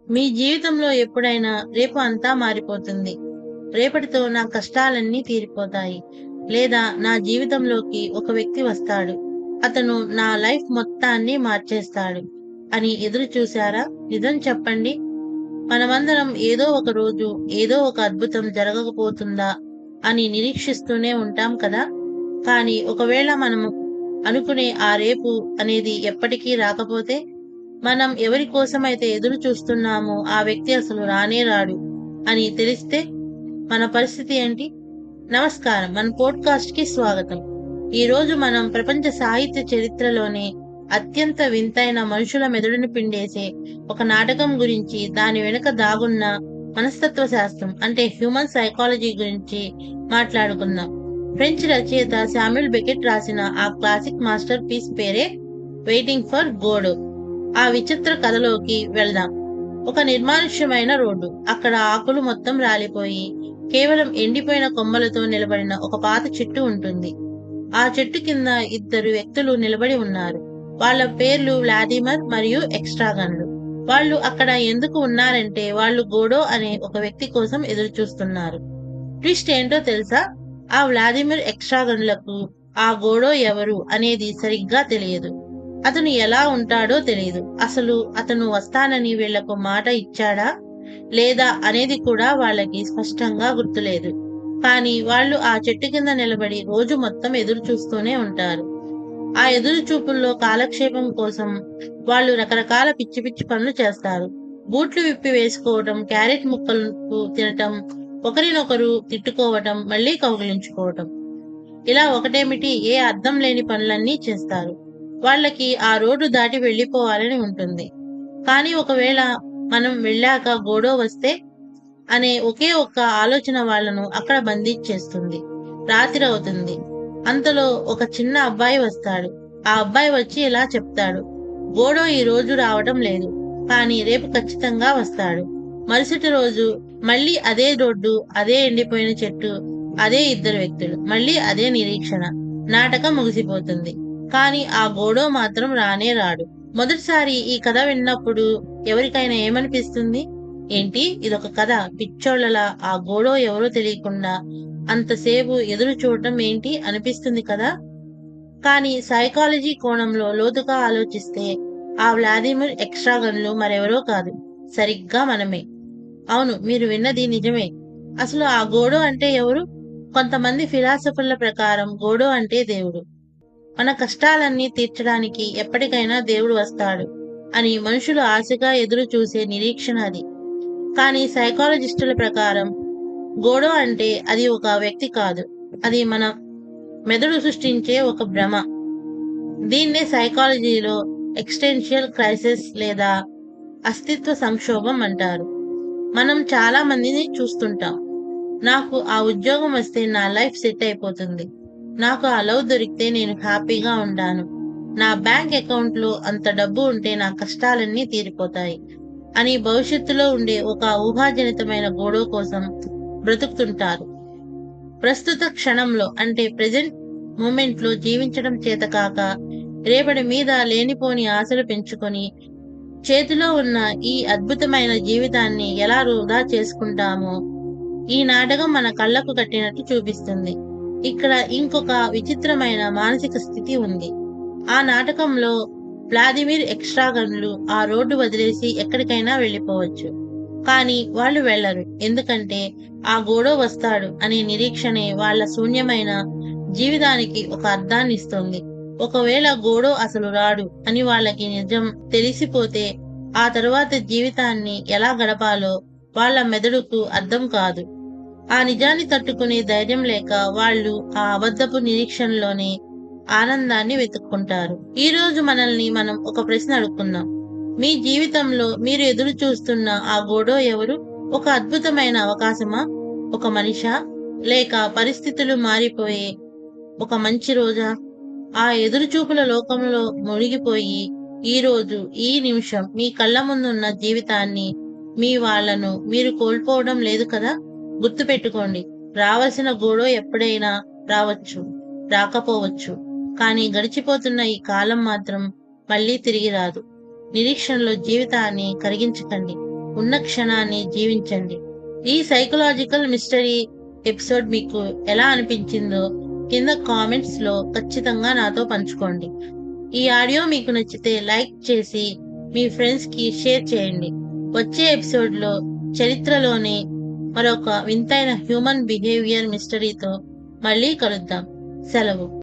మీ జీవితంలో ఎప్పుడైనా రేపు అంతా మారిపోతుంది. రేపటితో నా కష్టాలన్నీ తీరిపోతాయి. లేదా నా జీవితంలోకి ఒక వ్యక్తి వస్తాడు. అతను నా లైఫ్ మొత్తాన్ని మార్చేస్తాడు అని ఎదురు చూశారా? నిజం చెప్పండి. మనమందరం ఏదో ఒక రోజు ఏదో ఒక అద్భుతం జరగకపోతుందా అని నిరీక్షిస్తూనే ఉంటాం కదా. కానీ ఒకవేళ మనం అనుకునే ఆ రేపు అనేది ఎప్పటికీ రాకపోతే, మనం ఎవరి కోసమైతే ఎదురు చూస్తున్నామో ఆ వ్యక్తి అసలు రానే రాడు అని తెలిస్తే మన పరిస్థితి ఏంటి? నమస్కారం, మన పోడ్కాస్ట్ కి స్వాగతం. ఈ రోజు మనం ప్రపంచ సాహిత్య చరిత్రలోనే అత్యంత వింతైన మనుషుల మెదడుని పిండేసే ఒక నాటకం గురించి, దాని వెనుక దాగున్న మనస్తత్వ శాస్త్రం అంటే హ్యూమన్ సైకాలజీ గురించి మాట్లాడుకుందాం. ఫ్రెంచ్ రచయిత శామ్యూల్ బెకెట్ రాసిన ఆ క్లాసిక్ మాస్టర్ పీస్ పేరే వెయిటింగ్ ఫర్ గోడో. ఆ విచిత్ర కథలోకి వెళ్దాం. ఒక నిర్మానుష్యమైన రోడ్డు. అక్కడ ఆకులు మొత్తం రాలిపోయి కేవలం ఎండిపోయిన కొమ్మలతో నిలబడిన ఒక పాత చెట్టు ఉంటుంది. ఆ చెట్టు కింద ఇద్దరు వ్యక్తులు నిలబడి ఉన్నారు. వాళ్ళ పేర్లు వ్లాదిమర్ మరియు ఎక్స్ట్రాగన్లు. వాళ్ళు అక్కడ ఎందుకు ఉన్నారంటే, వాళ్ళు గోడో అనే ఒక వ్యక్తి కోసం ఎదురు చూస్తున్నారు. ట్విస్ట్ ఏంటో తెలుసా? ఆ వ్లాదిమిర్ ఎక్స్ట్రాగన్లకు ఆ గోడో ఎవరు అనేది సరిగ్గా తెలియదు. అతను ఎలా ఉంటాడో తెలియదు. అసలు అతను వస్తానని వీళ్లకు మాట ఇచ్చాడా లేదా అనేది కూడా వాళ్ళకి స్పష్టంగా గుర్తులేదు. కానీ వాళ్ళు ఆ చెట్టు కింద నిలబడి రోజు మొత్తం ఎదురు చూస్తూనే ఉంటారు. ఆ ఎదురు చూపుల్లో కాలక్షేపం కోసం వాళ్ళు రకరకాల పిచ్చి పిచ్చి పనులు చేస్తారు. బూట్లు విప్పి వేసుకోవటం, క్యారెట్ ముక్కలు తినటం, ఒకరినొకరు తిట్టుకోవటం, మళ్లీ కౌగిలించుకోవటం. ఇలా ఒకటేమిటి, ఏ అర్థం లేని పనులన్నీ చేస్తారు. వాళ్ళకి ఆ రోడ్డు దాటి వెళ్లిపోవాలని ఉంటుంది. కానీ ఒకవేళ మనం వెళ్ళాక గోడో వస్తే అనే ఒకే ఒక్క ఆలోచన వాళ్ళను అక్కడ బంధించేస్తుంది. రాత్రి అవుతుంది. అంతలో ఒక చిన్న అబ్బాయి వస్తాడు. ఆ అబ్బాయి వచ్చి ఇలా చెప్తాడు: గోడో ఈ రోజు రావటం లేదు, కానీ రేపు ఖచ్చితంగా వస్తాడు. మరుసటి రోజు మళ్ళీ అదే రోడ్డు, అదే ఎండిపోయిన చెట్టు, అదే ఇద్దరు వ్యక్తులు, మళ్ళీ అదే నిరీక్షణ. నాటకం ముగిసిపోతుంది. కానీ ఆ గోడో మాత్రం రానే రాడు. మొదటిసారి ఈ కథ విన్నప్పుడు ఎవరికైనా ఏమనిపిస్తుంది? ఏంటి, ఇదొక కథ, పిచ్చోళ్లలా ఆ గోడో ఎవరో తెలియకుండా అంతసేపు ఎదురు చూడటం ఏంటి అనిపిస్తుంది కదా. కానీ సైకాలజీ కోణంలో లోతుగా ఆలోచిస్తే ఆ వ్లాదిమిర్ ఎక్స్ట్రాగన్లు మరెవరో కాదు, సరిగ్గా మనమే. అవును, మీరు విన్నది నిజమే. అసలు ఆ గోడో అంటే ఎవరు? కొంతమంది ఫిలాసఫర్ల ప్రకారం గోడో అంటే దేవుడు. మన కష్టాలన్నీ తీర్చడానికి ఎప్పటికైనా దేవుడు వస్తాడు అని మనుషులు ఆశగా ఎదురు చూసే నిరీక్షణ అది. కానీ సైకాలజిస్టుల ప్రకారం గోడో అంటే అది ఒక వ్యక్తి కాదు, అది మన మెదడు సృష్టించే ఒక భ్రమ. దీన్నే సైకాలజీలో ఎక్స్టెన్షియల్ క్రైసిస్ లేదా అస్తిత్వ సంక్షోభం అంటారు. మనం చాలా మందిని చూస్తుంటాం. నాకు ఆ ఉద్యోగం వస్తే నా లైఫ్ సెట్ అయిపోతుంది, నాకు ఆ లవ్ దొరికితే నేను హ్యాపీగా ఉంటాను, నా బ్యాంక్ అకౌంట్ లో అంత డబ్బు ఉంటే నా కష్టాలన్నీ తీరిపోతాయి అని భవిష్యత్తులో ఉండే ఒక ఊహాజనితమైన గోడో కోసం బ్రతుకుతుంటారు. ప్రస్తుత క్షణంలో అంటే ప్రెజెంట్ మూమెంట్ లో జీవించడం చేతకాక రేపటి మీద లేనిపోని ఆశలు పెంచుకొని చేతిలో ఉన్న ఈ అద్భుతమైన జీవితాన్ని ఎలా వృధా చేసుకుంటామో ఈ నాటకం మన కళ్లకు కట్టినట్టు చూపిస్తుంది. ఇక్కడ ఇంకొక విచిత్రమైన మానసిక స్థితి ఉంది. ఆ నాటకంలో వ్లాదిమిర్ ఎక్స్ట్రాగన్లు ఆ రోడ్డు వదిలేసి ఎక్కడికైనా వెళ్లిపోవచ్చు. కానీ వాళ్ళు వెళ్లరు. ఎందుకంటే ఆ గోడో వస్తాడు అనే నిరీక్షణే వాళ్ళ శూన్యమైన జీవితానికి ఒక అర్థాన్ని ఇస్తుంది. ఒకవేళ గోడో అసలు రాడు అని వాళ్ళకి నిజం తెలిసిపోతే, ఆ తరువాత జీవితాన్ని ఎలా గడపాలో వాళ్ళ మెదడుకు అర్థం కాదు. ఆ నిజాన్ని తట్టుకునే ధైర్యం లేక వాళ్ళు ఆ అబద్ధపు నిరీక్షణలోనే ఆనందాన్ని వెతుక్కుంటారు. ఈ రోజు మనల్ని మనం ఒక ప్రశ్న అడుగుకుందాం. మీ జీవితంలో మీరు ఎదురు చూస్తున్న ఆ గోడో ఎవరు? ఒక అద్భుతమైన అవకాశమా? ఒక మనిషా? లేక పరిస్థితులు మారిపోయే ఒక మంచి రోజా? ఆ ఎదురుచూపుల లోకంలో మునిగిపోయి ఈ రోజు ఈ నిమిషం మీ కళ్ళ ముందున్న జీవితాన్ని, మీ వాళ్లను మీరు కోల్పోవడం లేదు కదా. గుర్తుపెట్టుకోండి, రావాల్సిన గోడో ఎప్పుడైనా రావచ్చు, రాకపోవచ్చు. కానీ గడిచిపోతున్న ఈ కాలం మాత్రం మళ్ళీ తిరిగి రాదు. నిరీక్షణలో జీవితాన్ని కరిగించకండి. ఉన్న క్షణాన్ని జీవించండి. ఈ సైకలాజికల్ మిస్టరీ ఎపిసోడ్ మీకు ఎలా అనిపించిందో కింద కామెంట్స్ లో ఖచ్చితంగా నాతో పంచుకోండి. ఈ ఆడియో మీకు నచ్చితే లైక్ చేసి మీ ఫ్రెండ్స్ కి షేర్ చేయండి. వచ్చే ఎపిసోడ్ లో చరిత్రలోని మరొక వింతైన హ్యూమన్ బిహేవియర్ మిస్టరీతో మళ్ళీ కలుద్దాం. సెలవు.